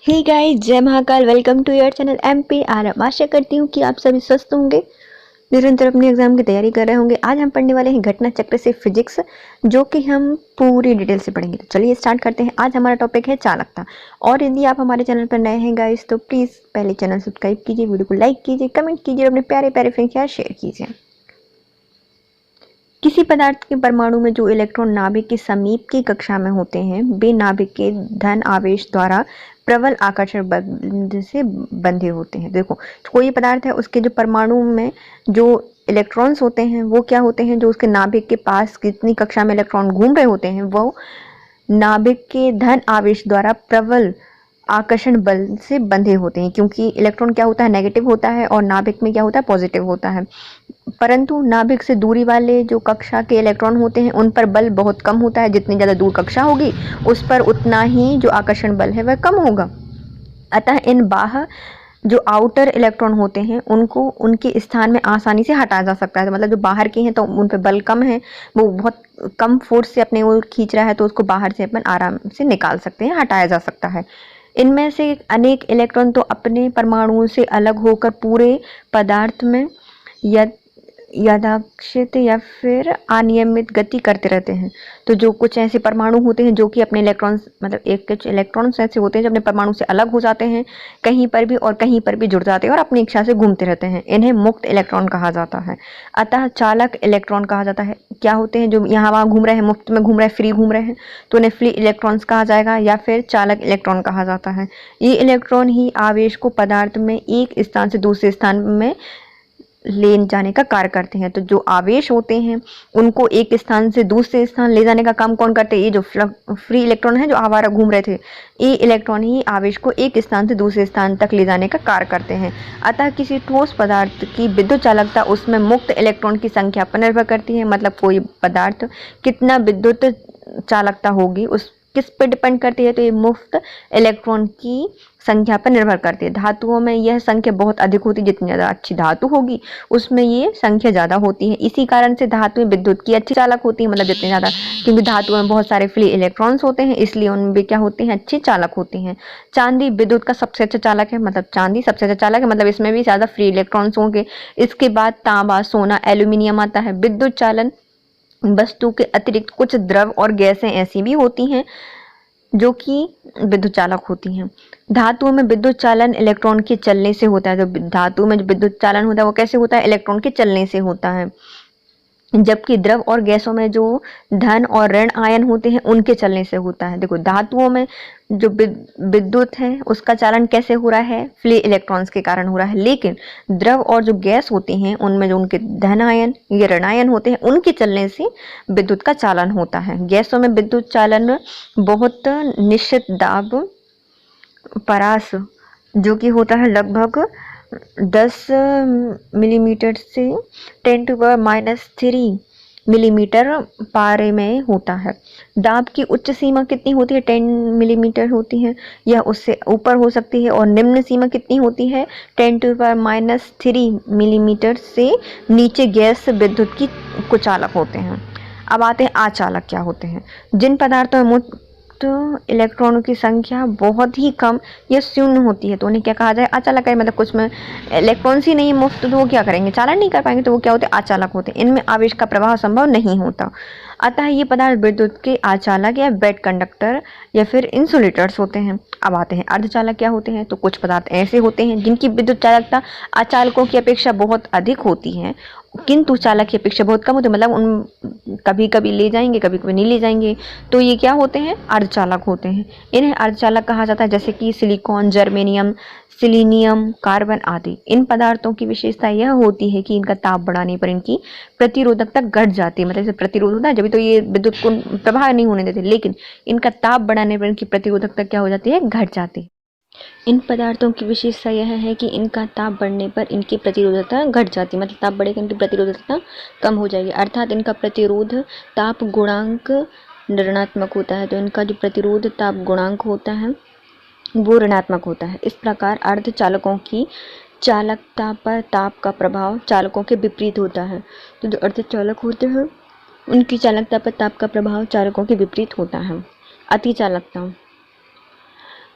हे guys, जय Mahakal. Welcome to your channel MP RM. आशा करती हूँ कि आप सभी स्वस्थ होंगे, निरंतर अपने एग्जाम की तैयारी कर रहे होंगे। आज हम पढ़ने वाले हैं घटना चक्र से फिजिक्स, जो कि हम पूरी डिटेल से पढ़ेंगे। तो चलिए स्टार्ट करते हैं। आज हमारा टॉपिक है चालकता। और यदि आप हमारे चैनल पर नए हैं गाइस, तो प्लीज़ पहले चैनल सब्सक्राइब कीजिए, वीडियो को लाइक कीजिए, कमेंट कीजिए और अपने प्यारे प्यारे फ्रेंड्स के साथ शेयर कीजिए। किसी पदार्थ के परमाणु में जो इलेक्ट्रॉन नाभिक के समीप की कक्षा में होते हैं, वे नाभिक के धन आवेश द्वारा प्रबल आकर्षण बल से बंधे होते हैं। देखो, कोई पदार्थ है, उसके जो परमाणु में जो इलेक्ट्रॉन्स होते हैं वो क्या होते हैं, जो उसके नाभिक के पास कितनी कक्षा में इलेक्ट्रॉन घूम रहे होते हैं, वो नाभिक के धन आवेश द्वारा प्रबल आकर्षण बल से बंधे होते हैं। क्योंकि इलेक्ट्रॉन क्या होता है, नेगेटिव होता है, और नाभिक में क्या होता है, पॉजिटिव होता है। परंतु नाभिक से दूरी वाले जो कक्षा के इलेक्ट्रॉन होते हैं, उन पर बल बहुत कम होता है। जितनी ज़्यादा दूर कक्षा होगी, उस पर उतना ही जो आकर्षण बल है वह कम होगा। अतः इन बाह्य जो आउटर इलेक्ट्रॉन होते हैं, उनको उनके स्थान में आसानी से हटाया जा सकता है। मतलब जो बाहर के हैं तो उन पर बल कम है, वो बहुत कम फोर्स से अपने ओर खींच रहा है, तो उसको बाहर से अपन आराम से निकाल सकते हैं, हटाया जा सकता है। इनमें से अनेक इलेक्ट्रॉन तो अपने परमाणुओं से अलग होकर पूरे पदार्थ में यादृच्छिक या फिर अनियमित गति करते रहते हैं। तो जो कुछ ऐसे परमाणु होते हैं जो कि अपने इलेक्ट्रॉन्स, मतलब एक कुछ इलेक्ट्रॉन्स ऐसे होते हैं जो अपने परमाणु से अलग हो जाते हैं कहीं पर भी, और कहीं पर भी जुड़ जाते हैं और अपनी इच्छा से घूमते रहते हैं। इन्हें मुक्त इलेक्ट्रॉन कहा जाता है। अतः चालक इलेक्ट्रॉन कहा जाता है। क्या होते हैं, जो यहाँ वहाँ घूम रहे हैं, मुफ्त में घूम रहे हैं, फ्री घूम रहे हैं, तो उन्हें फ्री इलेक्ट्रॉन्स कहा जाएगा, या फिर चालक इलेक्ट्रॉन कहा जाता है। ये इलेक्ट्रॉन ही आवेश को पदार्थ में एक स्थान से दूसरे स्थान में ले जाने का कार्य करते हैं। तो जो आवेश होते हैं, उनको एक स्थान से दूसरे स्थान ले जाने का काम कौन करते हैं? ये जो फ्री इलेक्ट्रॉन है, जो आवारा घूम रहे थे, ये इलेक्ट्रॉन ही आवेश को एक स्थान से दूसरे स्थान तक ले जाने का कार्य करते हैं। अतः किसी ठोस पदार्थ की विद्युत चालकता उसमें मुक्त इलेक्ट्रॉन की संख्या पर निर्भर करती है। मतलब कोई पदार्थ कितना विद्युत चालकता होगी, उस किस पर डिपेंड करती है? तो ये मुफ्त इलेक्ट्रॉन की संख्या पर निर्भर करती है। धातुओं में यह संख्या बहुत अधिक होती है। जितनी ज़्यादा अच्छी धातु होगी, उसमें ये संख्या ज़्यादा होती है। इसी कारण से धातुएं विद्युत की अच्छी चालक होती हैं। मतलब जितने ज़्यादा, क्योंकि धातुओं में बहुत सारे फ्री इलेक्ट्रॉन्स होते हैं, इसलिए उनमें क्या होती हैं, अच्छी चालक होती हैं। चांदी विद्युत का सबसे अच्छा चालक है। मतलब चांदी सबसे अच्छा चालक है, मतलब इसमें भी ज़्यादा फ्री इलेक्ट्रॉन्स होंगे। इसके बाद तांबा, सोना, एल्यूमिनियम आता है। विद्युत चालन वस्तु के अतिरिक्त कुछ द्रव और गैसें ऐसी भी होती हैं जो कि विद्युत चालक होती हैं। धातुओं में विद्युत चालन इलेक्ट्रॉन के चलने से होता है। जो धातु में जो विद्युत चालन होता है वो कैसे होता है? इलेक्ट्रॉन के चलने से होता है। जबकि द्रव और गैसों में जो धन और ऋण आयन होते हैं, उनके चलने से होता है। देखो, धातुओं में जो विद्युत है, उसका चालन कैसे हो रहा है? फ्री इलेक्ट्रॉन्स के कारण हो रहा है। लेकिन द्रव और जो गैस होती हैं, उनमें जो उनके धन आयन या ऋण आयन होते हैं, उनके चलने से विद्युत का चालन होता है। गैसों में विद्युत चालन बहुत निश्चित दाब परास, जो कि होता है लगभग 10 मिलीमीटर से 10⁻³ मिलीमीटर पारे में होता है। दाब की उच्च सीमा कितनी होती है? 10 मिलीमीटर होती है, या उससे ऊपर हो सकती है। और निम्न सीमा कितनी होती है? 10⁻³ मिलीमीटर से नीचे गैस विद्युत की कुचालक होते हैं। अब आते हैं अचालक क्या होते हैं। जिन पदार्थों में मुक्त इलेक्ट्रॉनों की संख्या बहुत ही कम या शून्य होती है, तो उन्हें क्या कहा जाए? अचालक है। मतलब कुछ में इलेक्ट्रॉन्स ही नहीं मुफ्त, तो वो क्या करेंगे? चालन नहीं कर पाएंगे, तो वो क्या होते हैं? अचालक होते हैं। इनमें आवेश का प्रवाह संभव नहीं होता। अतः ये पदार्थ विद्युत के अचालक या वेट कंडक्टर या फिर इंसुलेटर्स होते हैं। अब आते हैं अर्धचालक क्या होते हैं। तो कुछ पदार्थ ऐसे होते हैं जिनकी विद्युत चालकता अचालकों की अपेक्षा बहुत अधिक होती है, किंतु चालक की अपेक्षा बहुत कम होते हैं। मतलब उन कभी कभी ले जाएंगे, कभी कभी नहीं ले जाएंगे, तो ये क्या होते हैं? अर्धचालक होते हैं। इन्हें अर्धचालक कहा जाता है, जैसे कि सिलिकॉन, जर्मेनियम, सिलीनियम, कार्बन आदि। इन पदार्थों की विशेषता यह होती है कि इनका ताप बढ़ाने पर इनकी प्रतिरोधकता घट जाती है। मतलब जैसे प्रतिरोध होता है, जब तो ये विद्युत को प्रवाह नहीं होने देते, लेकिन इनका ताप बढ़ाने पर इनकी प्रतिरोधकता क्या हो जाती है? घट जाती है। इन पदार्थों की विशेषता यह है कि इनका ताप बढ़ने पर इनकी प्रतिरोधकता घट जाती है। मतलब ताप बढ़ेगा, इनकी प्रतिरोधकता कम हो जाएगी, अर्थात इनका प्रतिरोध ताप गुणांक ऋणात्मक होता है। तो इनका जो प्रतिरोध ताप गुणांक होता है वो ऋणात्मक होता है। इस प्रकार अर्धचालकों की चालकता पर ताप का प्रभाव चालकों के विपरीत होता है। तो जो अर्धचालक होते हैं, उनकी चालकता पर ताप का प्रभाव चालकों के विपरीत होता है। अतिचालकता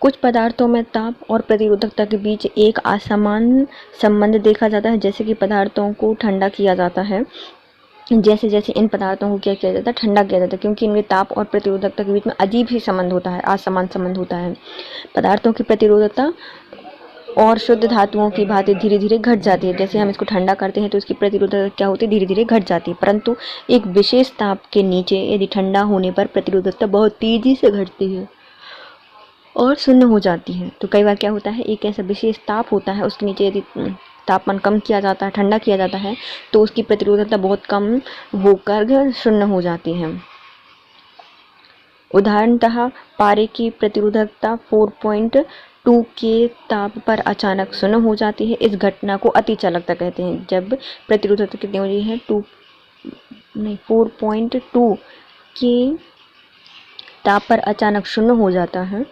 कुछ पदार्थों में ताप और प्रतिरोधकता के बीच एक असमान संबंध देखा जाता है, जैसे कि पदार्थों को ठंडा किया जाता है। जैसे जैसे इन पदार्थों को क्या किया जाता है, ठंडा किया जाता है, क्योंकि इनके ताप और प्रतिरोधकता के बीच में अजीब ही संबंध होता है, असमान संबंध होता है। पदार्थों की प्रतिरोधकता और शुद्ध धातुओं की भांति धीरे धीरे घट जाती है। जैसे हम इसको ठंडा करते हैं तो इसकी प्रतिरोधकता क्या होती है, धीरे धीरे घट जाती है, परंतु एक विशेष ताप के नीचे यदि ठंडा होने पर प्रतिरोधकता बहुत तेजी से घटती है और शून्य हो जाती है। तो कई बार क्या होता है, एक ऐसा विशेष ताप होता है, उसके नीचे यदि तापमान कम किया जाता है, ठंडा किया जाता है, तो उसकी प्रतिरोधकता बहुत कम होकर शून्य हो जाती है। उदाहरणतः पारे की प्रतिरोधकता 4.2 के ताप पर अचानक शून्य हो जाती है। इस घटना को अतिचालकता कहते हैं। जब प्रतिरोधकता कितनी हो रही है, 4.2 के ताप पर अचानक शून्य हो जाता है,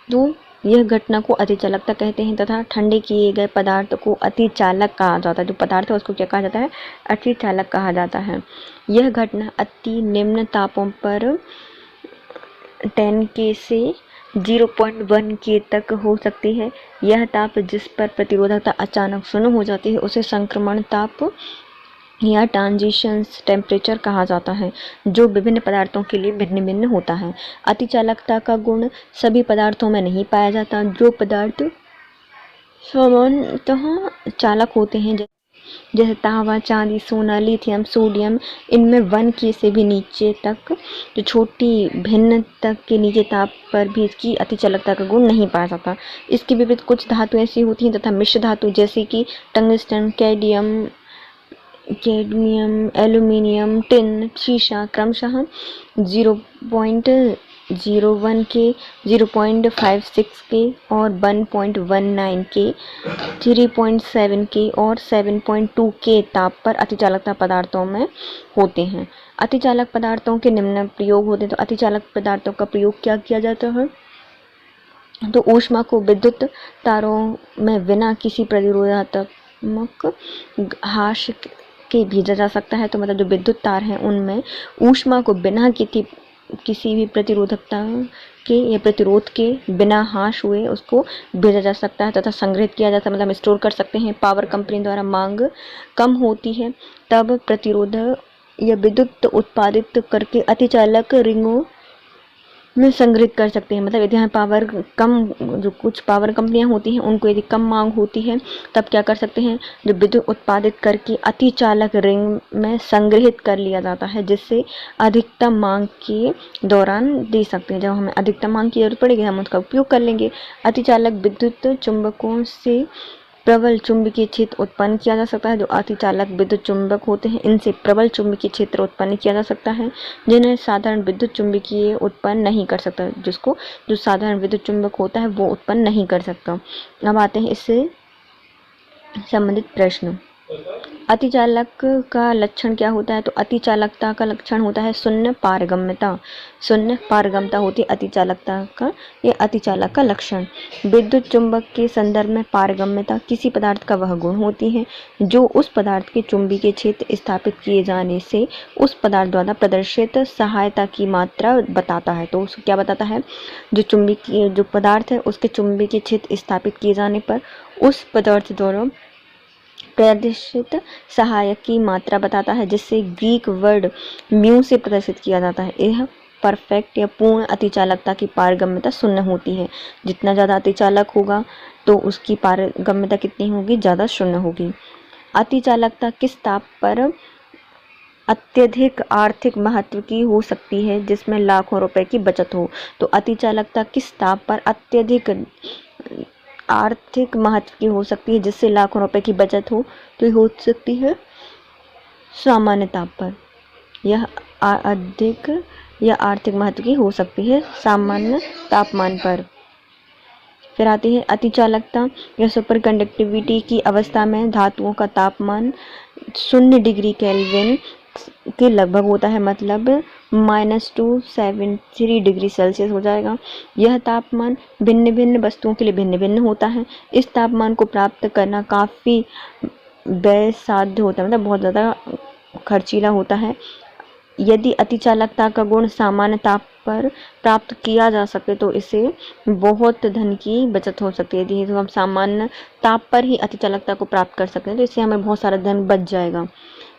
तो यह घटना को अतिचालकता कहते हैं। तथा ठंडे किए गए पदार्थ को अतिचालक कहा जाता है। जो पदार्थ है उसको क्या कहा जाता है, अतिचालक कहा जाता है। यह घटना अति निम्न तापों पर 10 के से 0.1 के तक हो सकती है। यह ताप जिस पर प्रतिरोधकता अचानक शून्य हो जाती है उसे संक्रमण ताप या ट्रांजिशंस टेम्परेचर कहा जाता है, जो विभिन्न पदार्थों के लिए भिन्न भिन्न होता है। अतिचालकता का गुण सभी पदार्थों में नहीं पाया जाता। जो पदार्थ सामान्यतः चालक होते हैं, जैसे तांबा, चांदी, सोना, लिथियम, सोडियम, इनमें 1 के से भी नीचे तक, जो छोटी भिन्न तक के नीचे ताप पर भी इसकी अतिचालकता का गुण नहीं पाया जाता। इसके विपरीत कुछ धातु ऐसी होती हैं तथा मिश्र धातु जैसे कि टंगस्टन, कैडमियम, एल्यूमिनियम, टिन, शीशा क्रमशः 0.01 के, 0.56 के और 1.19 के, 3.7 के और 7.2 के ताप पर अतिचालकता पदार्थों में होते हैं। अतिचालक पदार्थों के निम्न प्रयोग होते हैं। तो अतिचालक पदार्थों का प्रयोग क्या किया जाता है, तो ऊष्मा को विद्युत तारों में बिना किसी प्रतिरोधात्मक हाश के भेजा जा सकता है। तो मतलब जो विद्युत तार हैं उनमें ऊष्मा को बिना किसी भी प्रतिरोधकता के या प्रतिरोध के बिना हाश हुए उसको भेजा जा सकता है तथा संग्रहित किया जाता है, मतलब स्टोर कर सकते हैं। पावर कंपनी द्वारा मांग कम होती है तब प्रतिरोध या विद्युत उत्पादित करके अतिचालक रिंगों में संग्रहित कर सकते हैं। मतलब यदि यहाँ पावर कम, जो कुछ पावर कंपनियां होती हैं उनको यदि कम मांग होती है तब क्या कर सकते हैं, जो विद्युत उत्पादित करके अतिचालक रिंग में संग्रहित कर लिया जाता है, जिससे अधिकतम मांग के दौरान दे सकते हैं। जब हमें अधिकतम मांग की जरूरत पड़ेगी हम उसका उपयोग कर लेंगे। अतिचालक विद्युत चुंबकों से प्रबल चुंबकीय क्षेत्र उत्पन्न किया जा सकता है। जो अतिचालक विद्युत चुंबक होते हैं इनसे प्रबल चुंबकीय क्षेत्र उत्पन्न किया जा सकता है, जिन्हें साधारण विद्युत चुंबकीय उत्पन्न नहीं कर सकता। जो साधारण विद्युत चुंबक होता है वो उत्पन्न नहीं कर सकता। अब आते हैं इससे संबंधित प्रश्न। अतिचालक का लक्षण क्या होता है, तो अतिचालकता का लक्षण होता है शून्य पारगम्यता। शून्य पारगम्यता होती है अतिचालकता का, ये अतिचालक का लक्षण। विद्युत चुंबक के संदर्भ में पारगम्यता किसी पदार्थ का वह गुण होती है जो उस पदार्थ के चुंबकीय क्षेत्र स्थापित किए जाने से उस पदार्थ द्वारा प्रदर्शित सहायता की मात्रा बताता है। तो उसको क्या बताता है, जो पदार्थ है उसके चुंबकीय क्षेत्र स्थापित किए जाने पर उस पदार्थ द्वारा प्रदर्शित सहायक की मात्रा बताता है, जिससे ग्रीक वर्ड म्यू से प्रदर्शित किया जाता है। यह परफेक्ट या पूर्ण अतिचालकता की पारगम्यता शून्य होती है। जितना ज़्यादा अतिचालक होगा तो उसकी पारगम्यता कितनी होगी, ज़्यादा शून्य होगी। अतिचालकता किस ताप पर अत्यधिक आर्थिक महत्व की हो सकती है जिसमें लाखों रुपए की बचत हो। तो अतिचालकता किस ताप पर अत्यधिक आर्थिक महत्व की हो सकती है जिससे लाखों रुपए की बचत हो, तो ये हो सकती है सामान्य ताप पर। यह अधिक या आर्थिक महत्व की हो सकती है सामान्य तापमान पर। फिर आती है अतिचालकता या सुपर कंडक्टिविटी की अवस्था में धातुओं का तापमान 0 डिग्री केल्विन के लगभग होता है, मतलब -273 डिग्री सेल्सियस हो जाएगा। यह तापमान भिन्न भिन्न वस्तुओं के लिए भिन्न भिन्न होता है। इस तापमान को प्राप्त करना काफ़ी व्यय साध्य होता है, मतलब बहुत ज़्यादा खर्चीला होता है। यदि अतिचालकता का गुण सामान्य ताप पर प्राप्त किया जा सके तो इससे बहुत धन की बचत हो सकती है। यदि तो हम सामान्य ताप पर ही अतिचालकता को प्राप्त कर सकते हैं तो इससे हमें बहुत सारा धन बच जाएगा।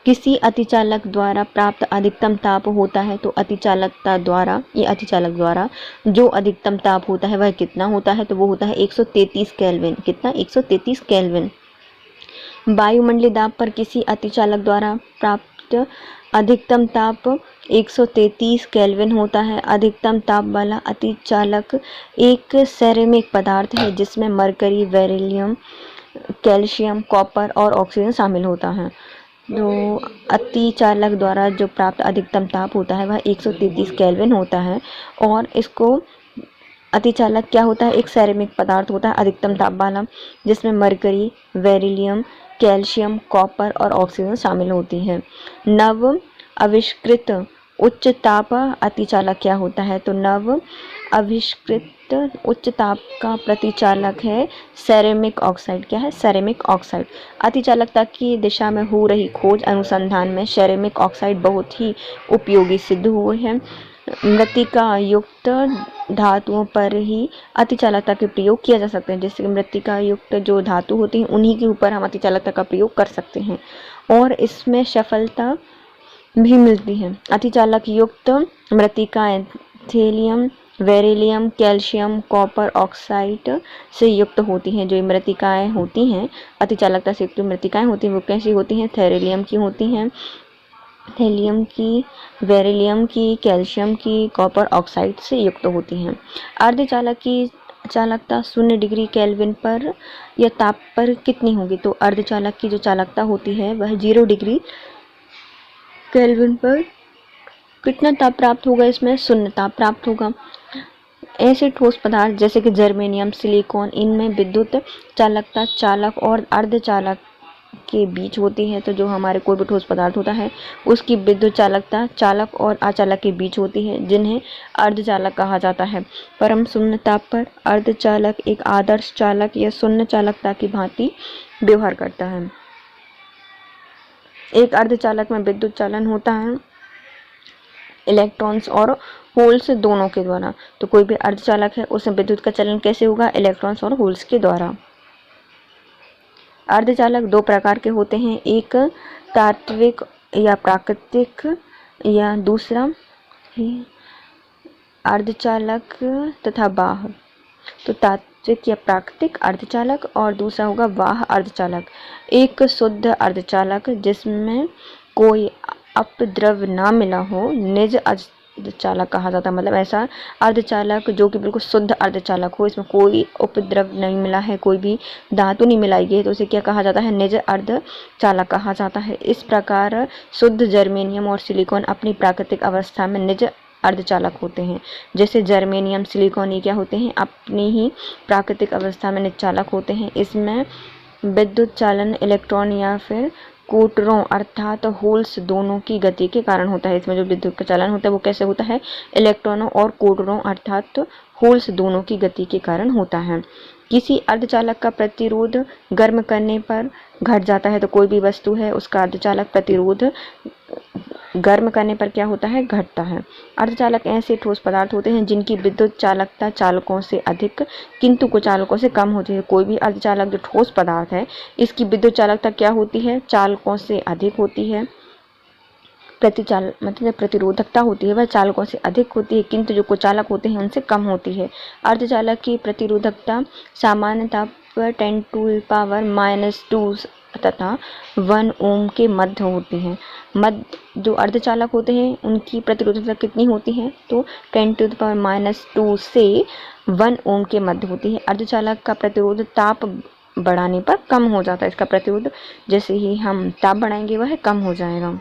किसी अतिचालक द्वारा प्राप्त अधिकतम ताप होता है तो अतिचालक द्वारा जो अधिकतम ताप होता है वह कितना होता है, तो वो होता है 133 केल्विन। कितना? 133 केल्विन। वायुमंडलीय दाब पर किसी अतिचालक द्वारा प्राप्त अधिकतम ताप 133 केल्विन होता है। अधिकतम ताप वाला अतिचालक एक सेरेमिक पदार्थ है जिसमें मरकरी, बेरिलियम, कैल्शियम, कॉपर और ऑक्सीजन शामिल होता है। जो अतिचालक द्वारा जो प्राप्त अधिकतम ताप होता है वह 133 केल्विन होता है। और इसको अतिचालक क्या होता है? एक सेरेमिक पदार्थ होता है अधिकतम ताप वाला जिसमें मरकरी, बेरिलियम, कैल्शियम, कॉपर और ऑक्सीजन शामिल होती है। नव आविष्कृत उच्च ताप अतिचालक क्या होता है? तो नव आविष्कृत उच्च ताप का प्रतिचालक है सेरेमिक ऑक्साइड। क्या है? Ceramic oxide. अतिचालकता की दिशा में हो रही खोज अनुसंधान में सेरेमिक ऑक्साइड बहुत ही उपयोगी सिद्ध हुए हैं। मृत्तिका युक्त धातुओं पर ही अतिचालकता के प्रयोग किया जा सकते हैं। जैसे कि मृत्तिका युक्त जो धातु होती हैं उन्हीं के ऊपर हम अतिचालकता का प्रयोग कर सकते हैं और इसमें सफलता भी मिलती है। अतिचालक युक्त मृत्तिकाएं thallium, beryllium, calcium, copper oxide से युक्त होती हैं। जो मृत्तिकाएं होती हैं अतिचालकता से युक्त मृत्तिकाएं होती हैं वो कैसी होती हैं? थेलियम की होती हैं, थेलियम की, बेरिलियम की, कैल्शियम की, कॉपर ऑक्साइड से युक्त होती हैं। अर्धचालक की चालकता 0 डिग्री केल्विन पर या ताप पर कितनी होगी? तो अर्धचालक की जो चालकता होती है वह 0 डिग्री केल्विन पर कितना ताप प्राप्त होगा? इसमें 0 ताप प्राप्त होगा। ऐसे ठोस पदार्थ जैसे कि जर्मेनियम, सिलिकॉन, इनमें विद्युत चालकता चालक और अर्धचालक के बीच होती है। तो जो हमारे कोई भी ठोस पदार्थ होता है उसकी विद्युत चालकता चालक और अचालक के बीच होती है जिन्हें अर्धचालक कहा जाता है। परम शून्य ताप पर अर्धचालक एक आदर्श चालक या शून्य चालकता की भांति व्यवहार करता है। एक अर्धचालक में विद्युत चालन होता है इलेक्ट्रॉन्स और होल्स दोनों के द्वारा। तो कोई भी अर्धचालक है उसमें विद्युत का चलन कैसे होगा? इलेक्ट्रॉन्स और होल्स के द्वारा। अर्धचालक 2 प्रकार के होते हैं, एक तात्विक या प्राकृतिक या दूसरा अर्धचालक तथा बाह्य। तो तात्विक या प्राकृतिक अर्धचालक और दूसरा होगा बाह्य अर्धचालक। एक शुद्ध अर्धचालक जिसमें कोई अपद्रव ना मिला हो निज अर्धचालक कहा जाता है। मतलब ऐसा अर्धचालक जो कि बिल्कुल शुद्ध अर्धचालक हो, इसमें कोई उपद्रव नहीं मिला है, कोई भी धातु नहीं मिलाई गई है, तो उसे क्या कहा जाता है? निज अर्धचालक कहा जाता है। इस प्रकार शुद्ध जर्मेनियम और सिलिकॉन अपनी प्राकृतिक अवस्था में निज अर्धचालक होते हैं। जैसे जर्मेनियम, सिलिकॉन ये क्या होते हैं? अपनी ही प्राकृतिक अवस्था में निश्चालक होते हैं। इसमें विद्युत चालन इलेक्ट्रॉन या फिर कोटरों अर्थात होल्स दोनों की गति के कारण होता है। इसमें जो विद्युत का चालन होता है वो कैसे होता है? इलेक्ट्रॉनों और कोटरों अर्थात होल्स दोनों की गति के कारण होता है। किसी अर्धचालक का प्रतिरोध गर्म करने पर घट जाता है। तो कोई भी वस्तु है उसका अर्धचालक प्रतिरोध गर्म करने पर क्या होता है? घटता है। अर्धचालक ऐसे ठोस पदार्थ होते हैं जिनकी विद्युत चालकता चालकों से अधिक किंतु कुचालकों से कम होती है। कोई भी अर्धचालक जो ठोस पदार्थ है इसकी विद्युत चालकता क्या होती है? चालकों से अधिक होती है। मतलब प्रतिरोधकता होती है वह चालकों से अधिक होती है किंतु जो कुचालक होते हैं उनसे कम होती है। अर्धचालक की प्रतिरोधकता सामान्यतः 10⁻⁻² तथा 1 ओम के मध्य होती है। जो अर्धचालक होते हैं उनकी प्रतिरोधकता कितनी होती है? तो 10⁻² से 1 ओम के मध्य होती है। अर्धचालक का प्रतिरोध ताप बढ़ाने पर कम हो जाता है। इसका प्रतिरोध जैसे ही हम ताप बढ़ाएंगे वह कम हो जाएगा।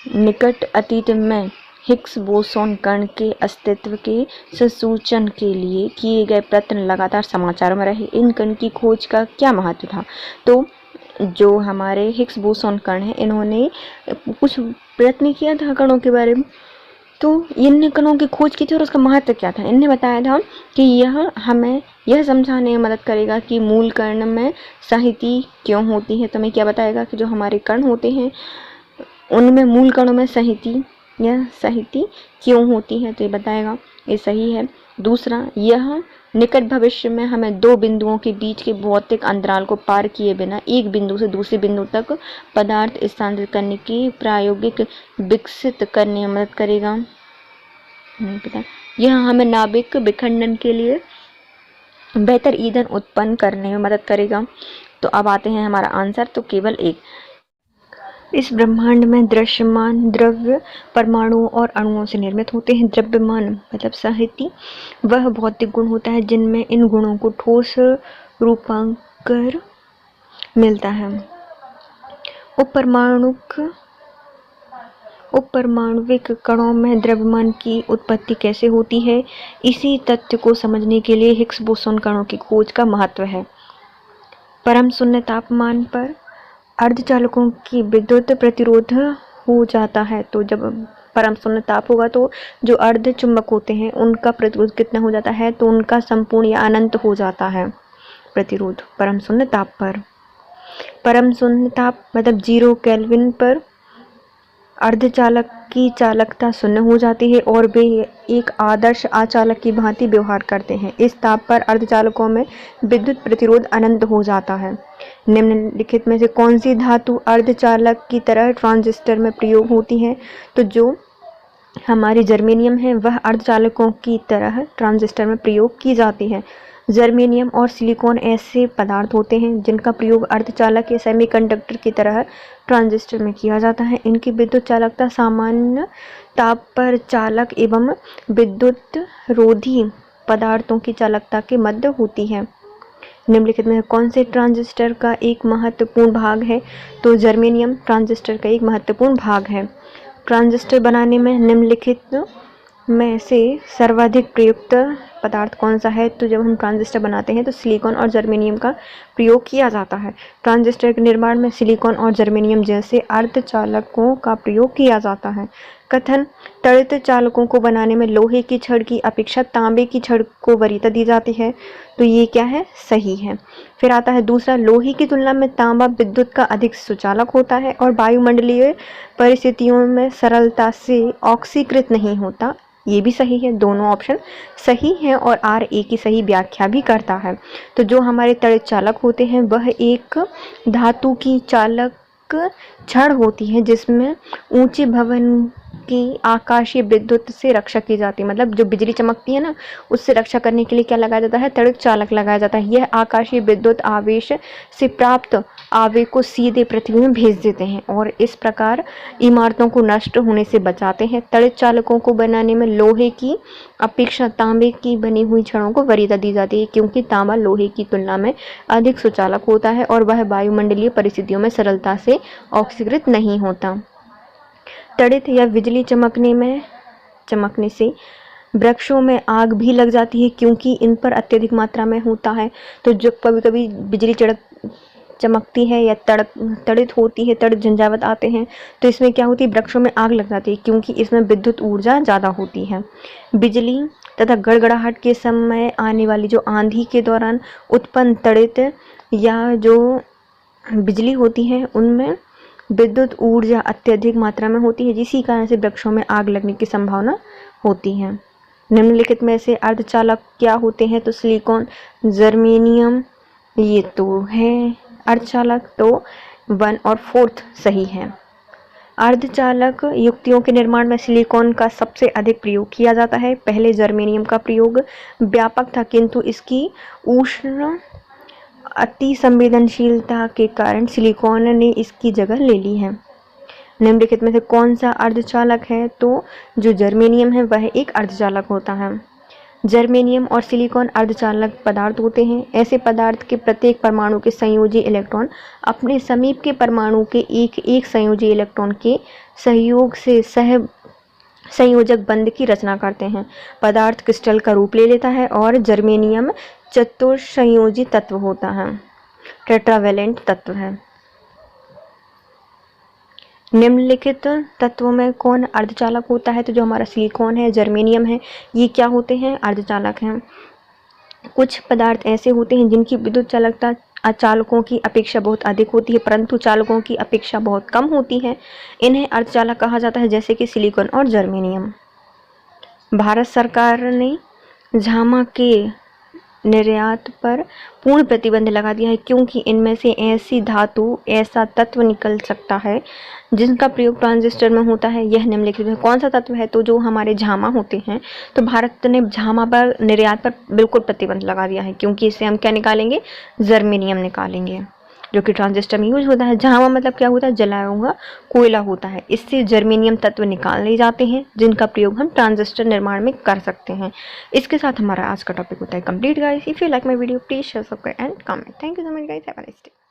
निकट अतीत में हिग्स बोसोन कण के अस्तित्व के संसूचन के लिए किए गए प्रयत्न लगातार समाचारों में रहे। इन कण की खोज का क्या महत्व था? तो जो हमारे हिग्स बोसोन कण हैं इन्होंने कुछ प्रयत्न किया था कणों के बारे में। तो इन कणों की खोज की थी और उसका महत्व क्या था? इन्हें बताया था कि यह हमें यह समझाने में मदद करेगा कि मूल कण में संहति क्यों होती है। तो हमें क्या बताएगा कि जो हमारे कण होते हैं उनमें मूल कणों में संहति यह सहित क्यों होती है, तो ये बताएगा, ये सही है। दूसरा, यह निकट भविष्य में हमें दो बिंदुओं के बीच के भौतिक अंतराल को पार किए बिना एक बिंदु से दूसरे बिंदु तक पदार्थ स्थानांतरित करने की प्रायोगिक विकसित करने में मदद करेगा। नहीं पता। यह हमें नाभिक विखंडन के लिए बेहतर ईंधन उत्पन्न करने में मदद करेगा। तो अब आते हैं हमारा आंसर, तो केवल एक। इस ब्रह्मांड में दृश्यमान द्रव्य परमाणुओं और अणुओं से निर्मित होते हैं। द्रव्यमान मतलब साहित्य वह भौतिक गुण होता है जिनमें इन गुणों को ठोस रूपांतर मिलता है। उपपरमाणुविक कणों में द्रव्यमान की उत्पत्ति कैसे होती है, इसी तथ्य को समझने के लिए हिग्स बोसोन कणों की खोज का महत्व है। परम शून्य तापमान पर अर्धचालकों की विद्युत प्रतिरोध हो जाता है। तो जब परम शून्य ताप होगा तो जो अर्ध चुंबक होते हैं उनका प्रतिरोध कितना हो जाता है, तो उनका संपूर्ण या अनंत हो जाता है प्रतिरोध परम शून्य ताप पर। परम शून्य ताप मतलब 0 केल्विन पर अर्धचालक की चालकता शून्य हो जाती है और वे एक आदर्श आचालक की भांति व्यवहार करते हैं। इस ताप पर अर्धचालकों में विद्युत प्रतिरोध अनंत हो जाता है। निम्नलिखित में से कौन सी धातु अर्धचालक की तरह ट्रांजिस्टर में प्रयोग होती है, तो जो हमारी जर्मेनियम है वह अर्धचालकों की तरह ट्रांजिस्टर में प्रयोग की जाती है। जर्मेनियम और सिलिकॉन ऐसे पदार्थ होते हैं जिनका प्रयोग अर्धचालक या सेमीकंडक्टर की तरह ट्रांजिस्टर में किया जाता है। इनकी विद्युत चालकता सामान्य ताप पर चालक एवं विद्युत रोधी पदार्थों की चालकता के मध्य होती है। निम्नलिखित में कौन से ट्रांजिस्टर का एक महत्वपूर्ण भाग है, तो जर्मेनियम ट्रांजिस्टर का एक महत्वपूर्ण भाग है। ट्रांजिस्टर बनाने में निम्नलिखित में से सर्वाधिक प्रयुक्त पदार्थ कौन सा है, तो जब हम ट्रांजिस्टर बनाते हैं तो सिलिकॉन और जर्मेनियम का प्रयोग किया जाता है। ट्रांजिस्टर के निर्माण में सिलिकॉन और जर्मेनियम जैसे अर्धचालकों का प्रयोग किया जाता है। कथन, तड़ित चालकों को बनाने में लोहे की छड़ की अपेक्षा तांबे की छड़ को वरीयता दी जाती है, तो ये क्या है, सही है। फिर आता है दूसरा, लोहे की तुलना में तांबा विद्युत का अधिक सुचालक होता है और वायुमंडलीय परिस्थितियों में सरलता से ऑक्सीकृत नहीं होता, ये भी सही है। दोनों ऑप्शन सही हैं और आर ए की सही व्याख्या भी करता है। तो जो हमारे तड़ित चालक होते हैं वह एक धातु की चालक छड़ होती है जिसमें ऊंचे भवन की आकाशीय विद्युत से रक्षा की जाती है। मतलब जो बिजली चमकती है ना, उससे रक्षा करने के लिए क्या लगाया जाता है, तड़ित चालक लगाया जाता है। यह आकाशीय विद्युत आवेश से प्राप्त आवेश को सीधे पृथ्वी में भेज देते हैं और इस प्रकार इमारतों को नष्ट होने से बचाते हैं। तड़ित चालकों को बनाने में लोहे की अपेक्षा तांबे की बनी हुई छड़ों को वरीयता दी जाती है, क्योंकि तांबा लोहे की तुलना में अधिक सुचालक होता है और वह वायुमंडलीय परिस्थितियों में सरलता से ऑक्सीकृत नहीं होता। तड़ित या बिजली चमकने से वृक्षों में आग भी लग जाती है, क्योंकि इन पर अत्यधिक मात्रा में होता है। तो जब कभी कभी बिजली चमकती है या तड़ित होती है, तड़ित झंझावात आते हैं, तो इसमें क्या होती है, वृक्षों में आग लग जाती है, क्योंकि इसमें विद्युत ऊर्जा ज़्यादा होती है। बिजली तथा गड़गड़ाहट के समय आने वाली जो आंधी के दौरान उत्पन्न तड़ित या जो बिजली होती है उनमें विद्युत ऊर्जा अत्यधिक मात्रा में होती है, जिसी कारण से वृक्षों में आग लगने की संभावना होती है। निम्नलिखित में से अर्धचालक क्या होते हैं, तो सिलिकॉन, जर्मेनियम, ये तो है अर्धचालक, तो 1 और 4 सही है। अर्धचालक युक्तियों के निर्माण में सिलिकॉन का सबसे अधिक प्रयोग किया जाता है। पहले जर्मेनियम का प्रयोग व्यापक था, किंतु इसकी उष्ण अति संवेदनशीलता के कारण सिलिकॉन ने इसकी जगह ले ली है। निम्नलिखित में से कौन सा अर्धचालक है, तो जो जर्मेनियम है वह एक अर्धचालक होता है। जर्मेनियम और सिलिकॉन अर्धचालक पदार्थ होते हैं। ऐसे पदार्थ के प्रत्येक परमाणु के संयोजी इलेक्ट्रॉन अपने समीप के परमाणु के एक संयोजी इलेक्ट्रॉन के सहयोग से संयोजक बंध की रचना करते हैं। पदार्थ क्रिस्टल का रूप ले लेता है और जर्मेनियम चतुर्संयोजी तत्व होता है, टेट्रावैलेंट तत्व है। निम्नलिखित तत्वों में कौन अर्धचालक होता है, तो जो हमारा सिलिकॉन है, जर्मेनियम है, ये क्या होते हैं, अर्धचालक हैं। कुछ पदार्थ ऐसे होते हैं जिनकी विद्युत चालकता अचालकों की अपेक्षा बहुत अधिक होती है, परंतु चालकों की अपेक्षा बहुत कम होती है। इन्हें अर्धचालक कहा जाता है, जैसे कि सिलिकॉन और जर्मेनियम। भारत सरकार ने झामा के निर्यात पर पूर्ण प्रतिबंध लगा दिया है, क्योंकि इनमें से ऐसी धातु, ऐसा तत्व निकल सकता है जिनका प्रयोग ट्रांजिस्टर में होता है। यह निम्नलिखित में कौन सा तत्व है? तो जो हमारे झामा होते हैं, तो भारत ने झामा पर निर्यात पर बिल्कुल प्रतिबंध लगा दिया है, क्योंकि इससे हम क्या निकालेंगे? जर्मेनियम निकालेंगे, जो कि ट्रांजिस्टर में यूज होता है। झामा मतलब क्या होता है? जलाया हुआ कोयला होता है। इससे जर्मेनियम तत्व निकाले जाते हैं, जिनका प्रयोग हम ट्रांजिस्टर निर्माण में कर सकते हैं। इसके साथ हमारा आज का टॉपिक होता है complete guys. If you like my video please share, subscribe and comment. Thank you so much guys, have a nice day.